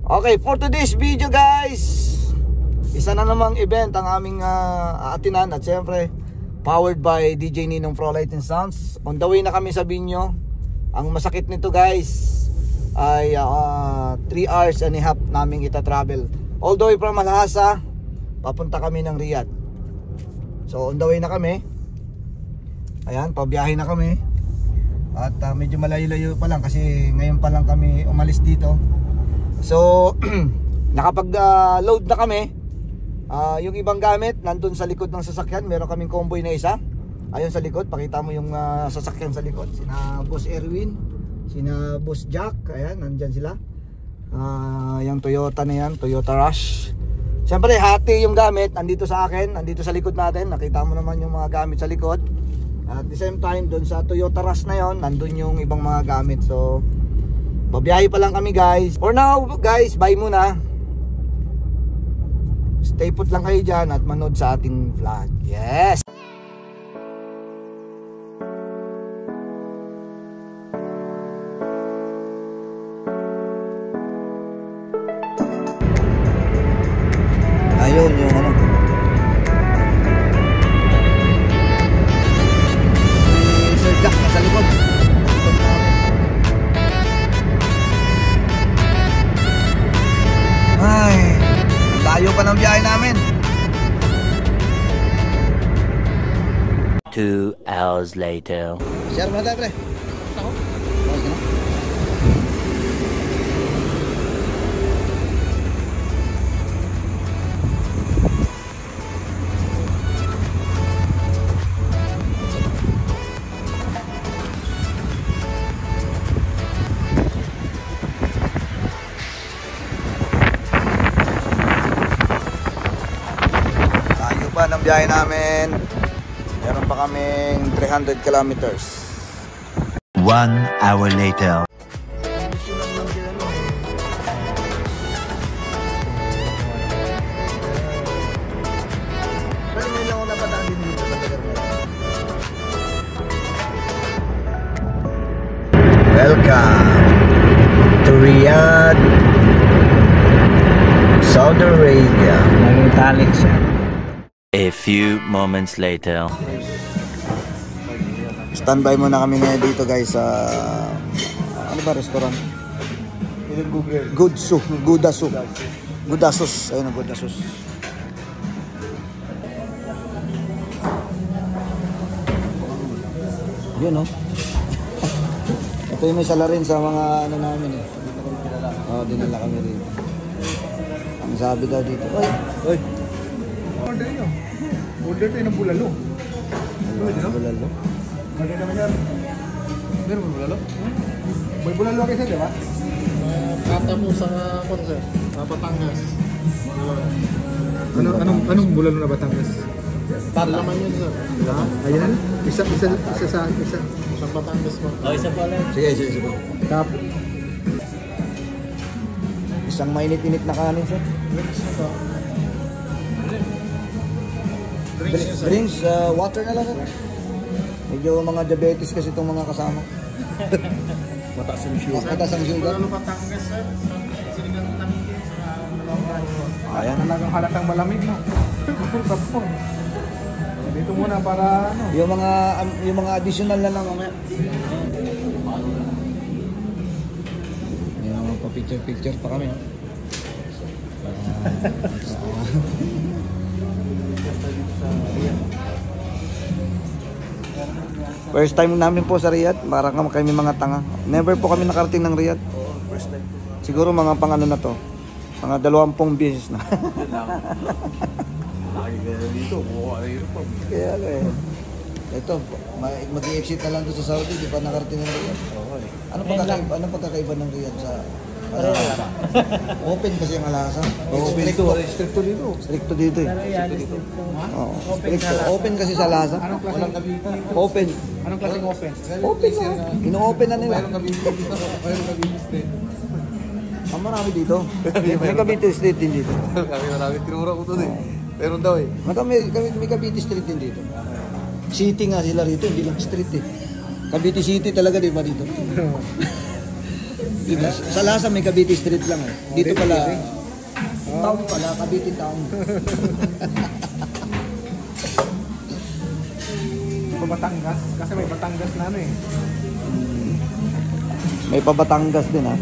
Okay, for today's video guys, isa na namang event ang aming aatinan at syempre powered by DJ Ninong Pro Light and Sounds. On the way na kami sa Binyo. Ang masakit nito guys ay 3 hours and a half naming ita-travel. All the way from Malhasa, papunta kami ng Riyadh. So on the way na kami. Ayan, pabiyahe na kami. At medyo malayo-layo pa lang kasi ngayon pa lang kami umalis dito. So nakapag-load na kami. Yung ibang gamit nandun sa likod ng sasakyan. Meron kaming convoy na isa. Ayun sa likod, pakita mo yung sasakyan sa likod. Sina Boss Erwin, sina Boss Jack. Ayan, nandyan sila. Yung Toyota na yan, Toyota Rush. Siyempre hati yung gamit nandito sa akin, nandito sa likod natin. Nakita mo naman yung mga gamit sa likod. At the same time, doon sa Toyota Rush na yon, nandun yung ibang mga gamit. So babiyahe pa lang kami guys. For now guys, bye muna. Stay put lang kayo dyan at manood sa ating vlog. Yes! Ayun yung ano. Sir Jack nasa likod. Ay, layo pa ng biyahe namin. 2 hours later. Share mo na tayo pre. Ako? Okay na. Ng biyahe namin, meron pa kaming 300 kilometers. 1 hour later. Welcome to Riyadh, Saudi Arabia. Nagitalik siya. A few moments later. Standby muna kami ngayon dito guys sa ano ba restaurant? Goodsu, Gudasu. Gudasus, ayun ang Gudasus. Yun no. Ito yung may salarin sa mga ano namin eh. Dinala kami dito. Ang sabi daw dito, oy. Order nyo. Order tayo ng bulalo. Bulalo? Maganda naman yan. Meron mo bulalo? May bulalo kasi, di ba? Kata mo sa concert, Batangas. Anong bulalo na Batangas? Laman yun, sir. Ayan. Isa. Isang Batangas mo. Isa pa lang. Sige po. Tap. Isang mainit-init na kanin sir. Drinks, water na lang sir. Medyo mga diabetes kasi itong mga kasama. Mataas ang sugar. Mataas ang sugar. Ano Batangas, sir? Sinigang ng lamigin sa malawang. Ayan. Talagang halatang malamig mo. Tapos. Dito muna para ano. Yung mga additional na lang mamaya. May mga pa-picture pa kami. First time namin po sa Riyadh, parang kami mga tanga. Never po kami nakarating ng Riyadh. First time. Siguro mga pang ano na to. Mga 20 beses na. Dito, Kaya eh. Ito, mag-i-exit na lang doon sa Saudi, di pa nakarating ng Riyadh. Anong pagkakaiba ng Riyadh sa open kasi ang Alhasa. Stricto dito. Stricto dito eh. Open kasi sa Alhasa. Walang kabita dito. Open. Anong klaseng open? Open na. Ino-open na nila. Mayroong kabita dito. Mayroong kabita state. Ang marami dito. May Cavite Street din dito. Marami. Tinura ko to eh. Meron daw eh. May Cavite Street din dito. City nga sila rito, hindi lang street eh. Cavite City talaga di ba dito? Dito, sa Lasa may Cavite Street lang eh. Dito pala, town pala, Cavite Town. Batangas. Kasi may Batangas na ano eh. May pa Batangas din ha.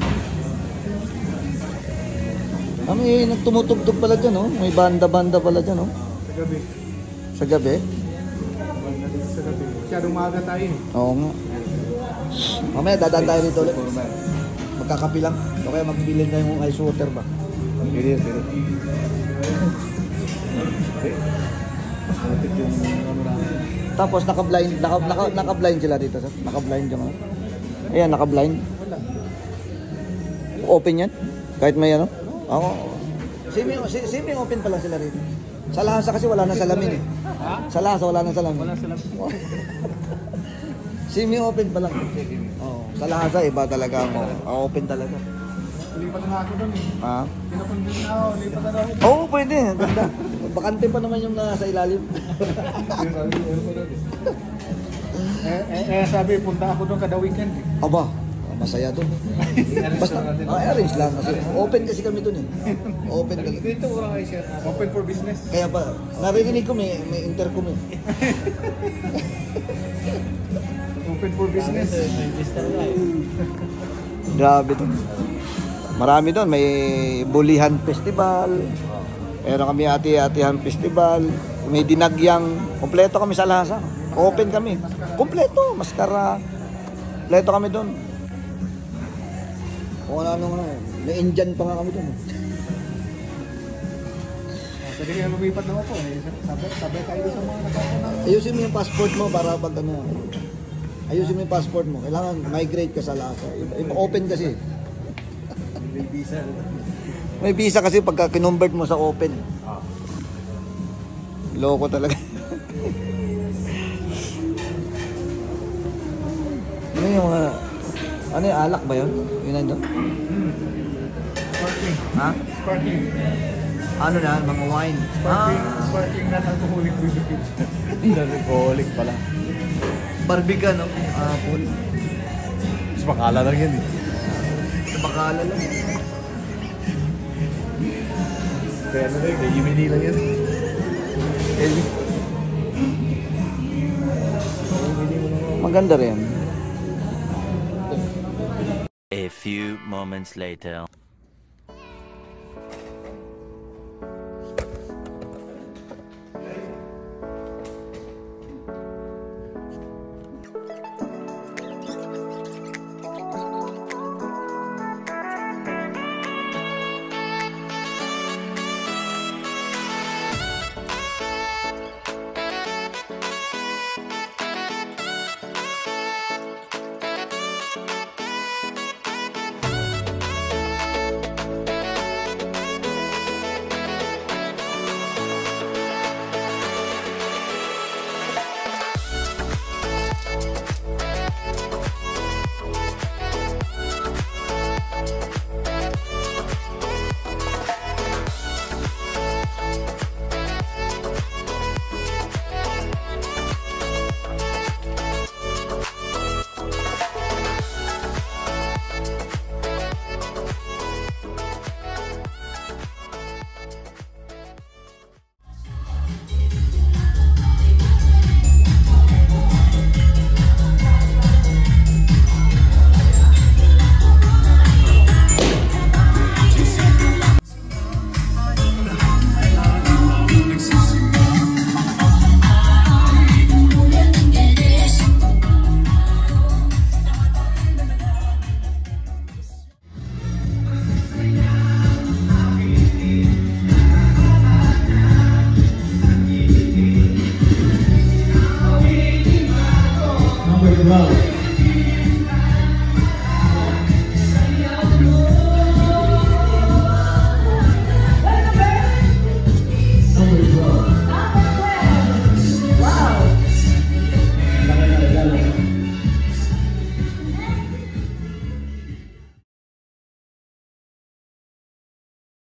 May nagtumutugtog pala dyan oh. May banda-banda pala dyan oh. Sa gabi. Sa gabi? Banda dito sa gabi. Masyadong maaga tayo eh. Oo nga. Mamaya dadaan tayo dito ulit. Magkakapi lang. O kaya magbilin na yung ice water ba? Pili. Tapos naka-blind sila dito sir. Naka-blind yung ano. Ayan, naka-blind. Open yan? Kahit may ano? Oo. Semi open pala sila rito. Sa Lasa kasi wala na salamin eh. Sa Lasa wala na salamin. Wala salamin. Semi open pa lang. Oo. Sa Lasa iba talaga mo. Open talaga. Lipat na ako doon eh. Ha? Pinapundin na ako. Lipat na ako. Oo, pwede. Ganda. Bakante pa naman yung nasa ilalim. Sabi, punta ako doon kada weekend eh. Aba, masaya doon. Basta, arrange lang kasi. Open kasi kami doon eh. Open kasi. Dito wala kayo siya. Open for business. Kaya pa, narinig ko may intercom eh. Open for business. Grabe doon. Marami doon. May Bulihan Festival. Meron kami Ati-Atihan Festival. May Dinagyang. Kompleto kami sa Lasa. Open kami. Kompleto. Maskara. Kompleto kami doon. O ano nga. May Indian pa nga kami doon. Pwede kaya lumipat na ako eh. Sabay tayo sa mga nagkakunang. Ayusin mo yung passport mo para pag ano. Ayusin mo yung passport mo. Kailangan migrate ka sa Lasa. Open kasi. May visa. May visa kasi pagka kinonvert mo sa open. Loko talaga. Ano yung ano yung alak ba yun? Yun nandun? Sparkling. Ha? Sparkling. Ano na? Mga wine. Sparkling non-alcoholic beverage. Non-alcoholic pala. Barbican, no? Pool. Mas bakala lang yan eh. Bakala lang. Kaya ano rin, kay Yimini lang yan. Maganda rin. A few moments later. Number 12.